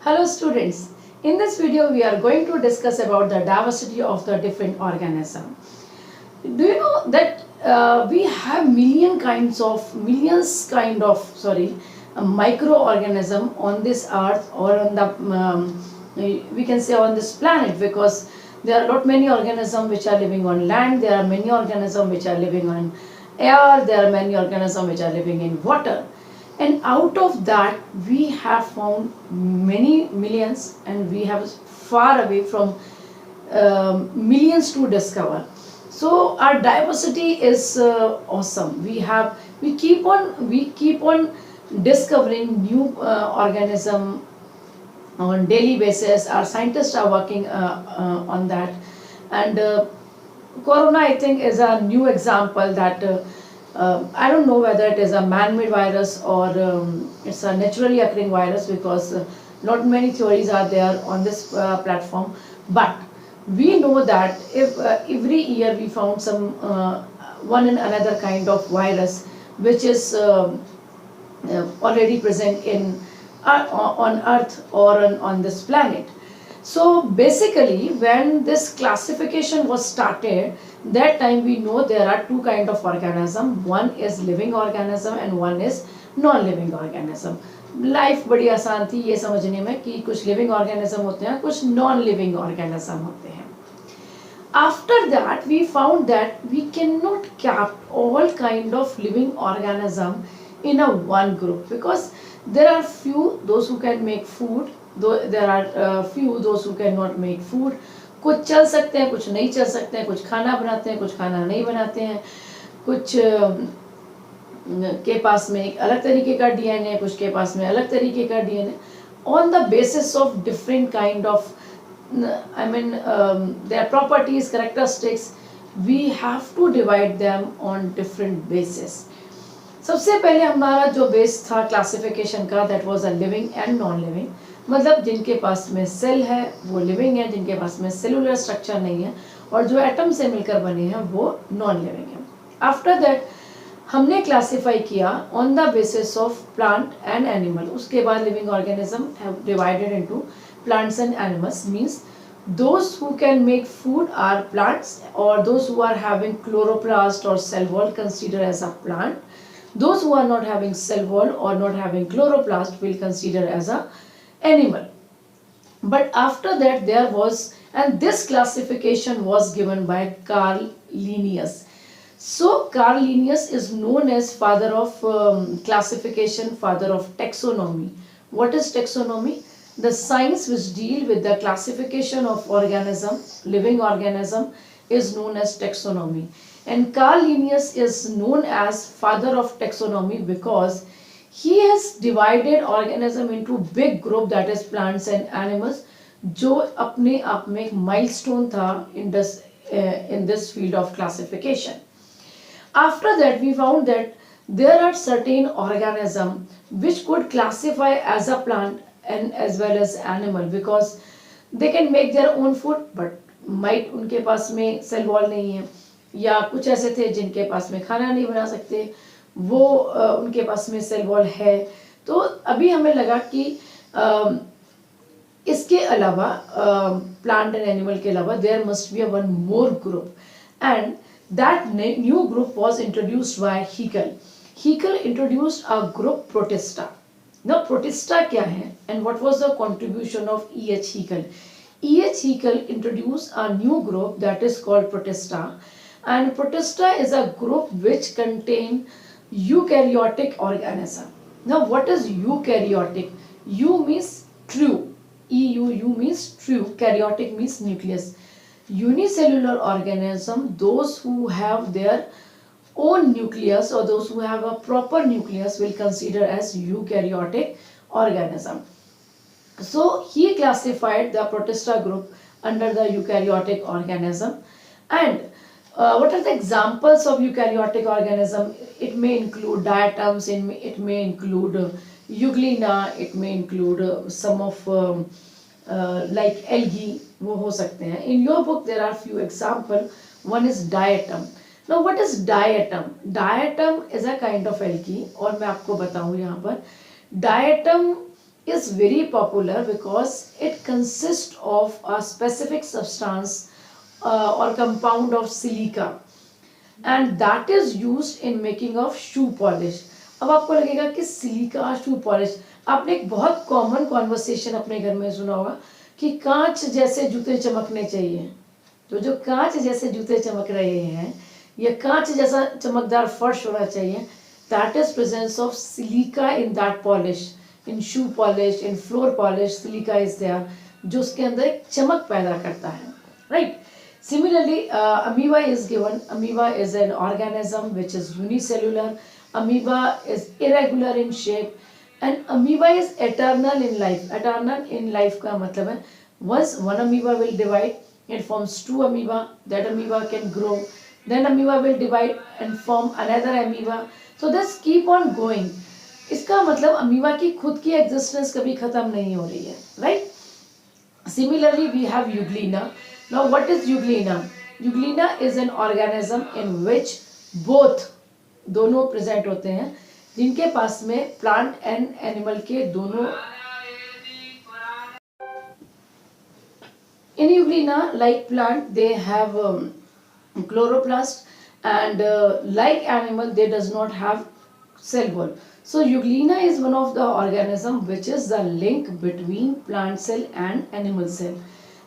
Hello students, in this video we are going to discuss about the diversity of the different organism. Do you know that we have microorganism on this earth or on the we can say on this planet, because there are not many organisms which are living on land, there are many organisms which are living on air, there are many organisms which are living in water. And out of that we have found many millions, and we have far away from millions to discover. So our diversity is awesome. We keep on discovering new organism on daily basis. Our scientists are working on that, and corona, I think, is a new example that I don't know whether it is a man-made virus or it's a naturally occurring virus, because not many theories are there on this platform. But we know that if every year we found some one and another kind of virus which is already present in on Earth or on this planet. So basically, when this classification was started, that time we know there are two kind of organism. One is living organism and one is non-living organism. Life बड़ी आसान थी ये समझने में कि कुछ living organism होते हैं, कुछ नॉन लिविंग ऑर्गेनिज्म होते हैं. After that we found that we cannot keep all kind of living organism in a one group, because there are few those who can make food, though there are few those who cannot make food. कुछ चल सकते हैं, कुछ नहीं चल सकते हैं, कुछ खाना बनाते हैं, कुछ खाना नहीं बनाते हैं, कुछ के पास में एक अलग तरीके का डीएनए, कुछ के पास में अलग तरीके का DNA. On the basis of different kind of their properties, characteristics, we have to divide them on different basis. सबसे पहले हमारा जो बेस था क्लासिफिकेशन का, that was a living and non living. मतलब जिनके पास में सेल है वो लिविंग है, जिनके पास में सेलुलर स्ट्रक्चर नहीं है और जो एटम से मिलकर बने हैं वो नॉन लिविंग है. आफ्टर दैट हमने क्लासिफाई किया on the basis of plant and animal. उसके बाद living organism have divided into plants and animals, means those who can make food are plants, or those who are having chloroplast or cell wall considered as a plant. Those who are not having cell wall or not having chloroplast will consider as a animal. But after that there was, and this classification was given by Carl Linnaeus. So Carl Linnaeus is known as father of classification, father of taxonomy. What is taxonomy? The science which deal with the classification of organism, living organism, is known as taxonomy. And Carl Linnaeus is known as father of taxonomy because he has divided organism into big group, that is plants and animals, जो अपने आप में एक milestone था in this field of classification. After that we found that there are certain organism which could classify as a plant and as well as animal, because they can make their own food, but might उनके पास में cell wall नहीं है, या कुछ ऐसे थे जिनके पास में खाना नहीं बना सकते, वो उनके पास में सेल वॉल है. तो अभी हमें लगा कि इसके अलावा प्लांट एंड एनिमल के अलावा there must be one more group, and that new group was introduced by Haeckel. Haeckel introduced a group Protista. Now Protista क्या है, and what was the contribution of E.H. Haeckel? E.H. Haeckel introduced a new group that is called Protista, and Protista is a group which contain eukaryotic organism. Now what is eukaryotic? Eu means true, E-U means true, karyotic means nucleus. Unicellular organism, those who have their own nucleus or those who have a proper nucleus will consider as eukaryotic organism. So he classified the Protista group under the eukaryotic organism. And what are the examples of eukaryotic organism? It may include diatoms, it may include euglena, it may include some of like algae, वो हो सकते हैं. In your book there are few example. One is diatom. Now what is diatom? Diatom is a kind of algae, और मैं आपको बताऊं यहाँ पर. Diatom is very popular because it consists of a specific substance or compound of silica, and that is used in making of shoe polish. अब आपको लगेगा कि सिलिका शू पॉलिश, आपने एक बहुत कॉमन कॉन्वर्सेशन अपने घर में सुना होगा कि कांच जैसे जूते चमकने चाहिए। तो जो कांच जैसे जूते चमक रहे हैं या कांच जैसा चमकदार फर्श होना चाहिए, that is presence of silica in that polish, in shoe polish, in floor polish, silica is there, जो उसके अंदर एक चमक पैदा करता है, right. Similarly, amoeba is given. Amoeba is an organism which is unicellular. Amoeba is irregular in shape, and amoeba is eternal in life. Eternal in life का मतलब है once one amoeba will divide, it forms two amoeba. That amoeba can grow. Then amoeba will divide and form another amoeba. So this keep on going. इसका मतलब amoeba की खुद की existence कभी खत्म नहीं हो रही है, right? Similarly, we have Euglena. Now, what is Euglena? Euglena is an organism in which both दोनों present होते हैं, जिनके पास में plant and animal के दोनों। In Euglena, like plant, they have chloroplast, and like animal, they does not have cell wall. So Euglena is one of the organism which is the link between plant cell and animal cell.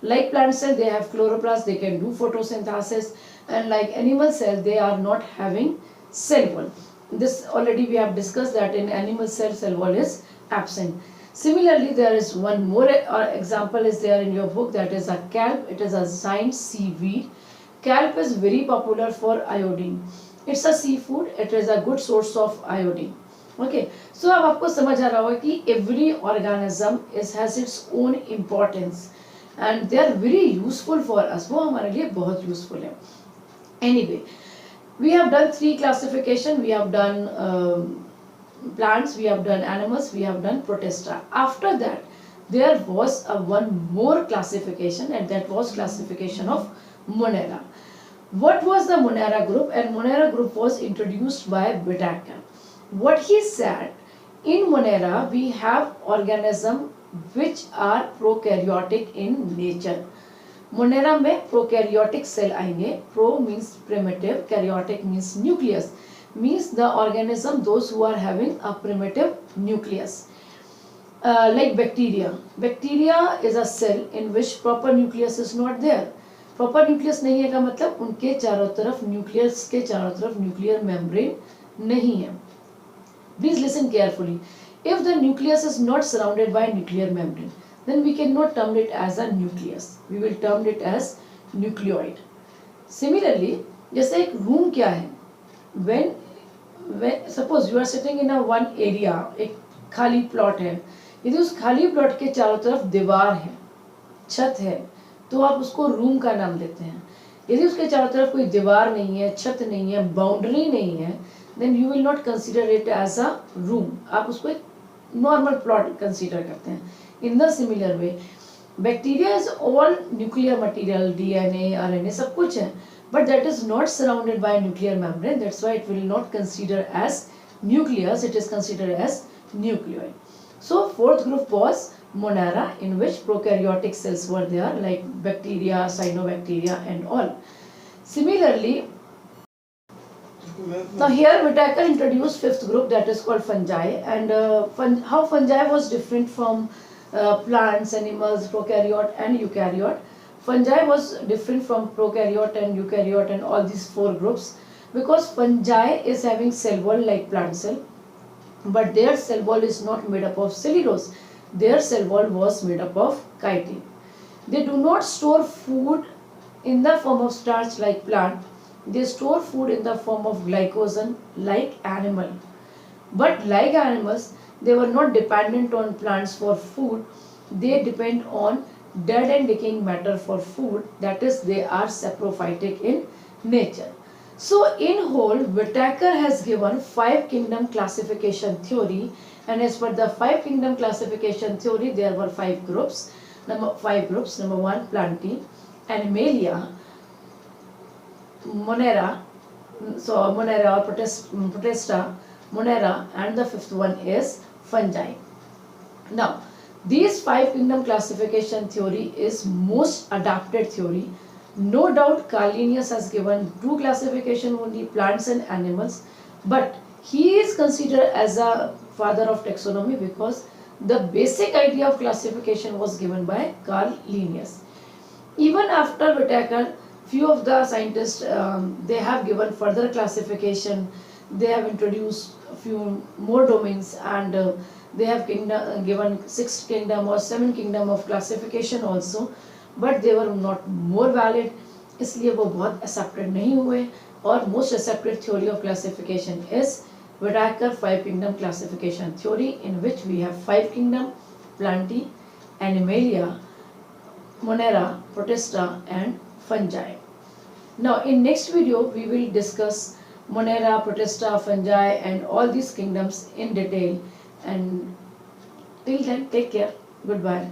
Like plant cell, they have chloroplast, they can do photosynthesis, and like animal cell, they are not having cell wall. This already we have discussed that in animal cell, cell wall is absent. Similarly, there is one more example is there in your book, that is a kelp. It is a giant seaweed. Kelp is very popular for iodine. It's a seafood. It is a good source of iodine. Okay, so अब आपको समझ आ रहा होगा कि every organism has its own importance and they are very useful for us. वो हमारे लिए बहुत useful है. Anyway, we have done 3 classification. We have done plants, we have done animals, we have done Protista. After that, there was one more classification, and that was classification of Monera. What was the Monera group? And Monera group was introduced by Whittaker. What he said, in Monera we have organisms which are prokaryotic in nature. Monera में prokaryotic cell आएंगे. Pro means primitive, karyotic means nucleus, means the organism those who are having a primitive nucleus. Like bacteria. Bacteria is a cell in which proper nucleus is not there. Proper nucleus नहीं है का मतलब उनके चारों तरफ nucleus के चारों तरफ nuclear membrane नहीं है. Please listen carefully. If the nucleus is not surrounded by nuclear membrane, then we cannot term it as a nucleus. We will term it as nucleoid. Similarly, जैसे एक room क्या है? When suppose you are sitting in a one area, एक खाली plot है. यदि उस खाली plot के चारों तरफ दीवार है, छत है, तो आप उसको room का नाम देते हैं. यदि उसके चारों तरफ कोई दीवार नहीं है, छत नहीं है, बाउंड्री नहीं है, then you will not consider it as a room. आप उसको एक normal plot consider करते हैं. In the similar way, bacteria is all nuclear material, DNA, RNA सब कुछ है, but that is not surrounded by nuclear membrane. That's why it will not consider as nucleus. It is considered as nucleoid. So fourth group was Monera, in which prokaryotic cells were there, like bacteria, cyanobacteria, and all. Similarly, now here Whittaker introduced fifth group, that is called fungi, and how fungi was different from plants, animals, prokaryote and eukaryote. Fungi was different from prokaryote and eukaryote and all these 4 groups because fungi is having cell wall like plant cell, but their cell wall is not made up of cellulose. Their cell wall was made up of chitin. They do not store food in the form of starch like plant. They store food in the form of glycogen like animal. But like animals, they were not dependent on plants for food. They depend on dead and decaying matter for food. That is, they are saprophytic in nature. So in whole, Whittaker has given 5 kingdom classification theory, and as per the 5 kingdom classification theory, there were 5 groups. Number 1, Plantae, Animalia, Monera, so Monera or Protista, Monera, and the 5th one is fungi. Now, these five kingdom classification theory is most adapted theory. No doubt Carl Linnaeus has given two classification only, plants and animals, but he is considered as a father of taxonomy because the basic idea of classification was given by Carl Linnaeus. Even after Whittaker, few of the scientists they have given further classification. They have introduced a few more domains, and they have given six kingdom or seven kingdom of classification also, but they were not more valid, इसलिए वो बहुत accepted नहीं हुए. और most accepted theory of classification is Whittaker five kingdom classification theory, in which we have five kingdom: Plantae, Animalia, Monera, Protista and fungi. Now in next video we will discuss Monera, Protista, fungi and all these kingdoms in detail, and till then take care. Goodbye.